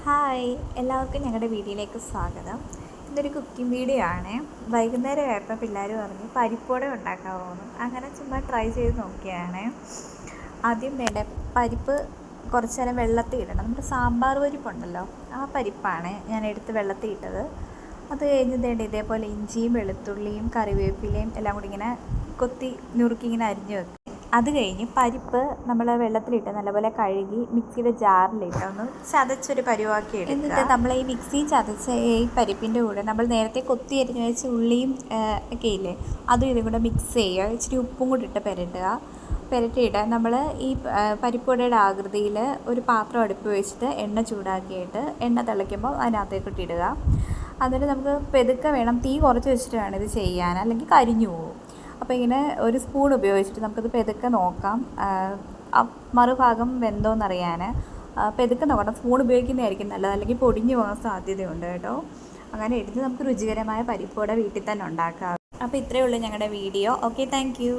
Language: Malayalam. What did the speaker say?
ഹായ്, എല്ലാവർക്കും ഞങ്ങളുടെ വീഡിയോയിലേക്ക് സ്വാഗതം. ഇതൊരു കുക്കിംഗ് വീഡിയോ ആണ്. വൈകുന്നേരം ആയപ്പോൾ പിള്ളേർ പറഞ്ഞു പരിപ്പോട ഉണ്ടാക്കാമെന്ന്. അങ്ങനെ ചുമ്മാ ട്രൈ ചെയ്ത് നോക്കിയാണ്. ആദ്യം വേണ്ട പരിപ്പ് കുറച്ച് നേരം വെള്ളത്തിൽ ഇടണം. നമ്മുടെ സാമ്പാർ പരിപ്പുണ്ടല്ലോ, ആ പരിപ്പാണ് ഞാൻ എടുത്ത് വെള്ളത്തിൽ ഇട്ടത്. അത് കഴിഞ്ഞ് ഇതേപോലെ ഇഞ്ചിയും വെളുത്തുള്ളിയും കറിവേപ്പിലയും എല്ലാം കൂടി ഇങ്ങനെ കൊത്തി നുറുക്കി ഇങ്ങനെ അരിഞ്ഞ് വെക്കും. അത് കഴിഞ്ഞ് പരിപ്പ് നമ്മൾ വെള്ളത്തിലിട്ട് നല്ലപോലെ കഴുകി മിക്സിയുടെ ജാറിലിട്ട് ഒന്ന് ചതച്ചൊരു പരുവാക്കി എടുക്കുക. എന്നിട്ട് നമ്മൾ ഈ മിക്സി ചതച്ച ഈ പരിപ്പിൻ്റെ കൂടെ നമ്മൾ നേരത്തെ കൊത്തി അരിഞ്ഞ് വെച്ച ഉള്ളിയും ഒക്കെ ഇല്ലേ, അതും ഇതും കൂടെ മിക്സ് ചെയ്യുക. ഇച്ചിരി ഉപ്പും കൂടി ഇട്ട് പുരട്ടിയിട്ട് നമ്മൾ ഈ പരിപ്പുവടയുടെ ആകൃതിയിൽ ഒരു പാത്രം അടുപ്പ് വെച്ചിട്ട് എണ്ണ ചൂടാക്കിയിട്ട് എണ്ണ തിളയ്ക്കുമ്പോൾ അതിനകത്തേക്ക് ഇടുക. എന്നിട്ട് നമുക്ക് പെതുക്കെ വേണം, തീ കുറച്ച് വെച്ചിട്ട് വേണം ഇത് ചെയ്യാൻ, അല്ലെങ്കിൽ കരിഞ്ഞു പോകും. അപ്പോൾ ഇങ്ങനെ ഒരു സ്പൂൺ ഉപയോഗിച്ചിട്ട് നമുക്കത് പെതുക്കെ നോക്കാം, മറുഭാഗം വെന്തോന്നറിയാൻ പെതുക്കെ നോക്കണം. സ്പൂൺ ഉപയോഗിക്കുന്നതായിരിക്കും നല്ലത്, അല്ലെങ്കിൽ പൊടിഞ്ഞു പോകാൻ സാധ്യതയുണ്ട് കേട്ടോ. അങ്ങനെ എടുത്ത് നമുക്ക് രുചികരമായ പരിപ്പുവട വീട്ടിൽ തന്നെ ഉണ്ടാക്കാം. അപ്പോൾ ഇത്രയേ ഉള്ളൂ ഞങ്ങളുടെ വീഡിയോ. Okay, thank you.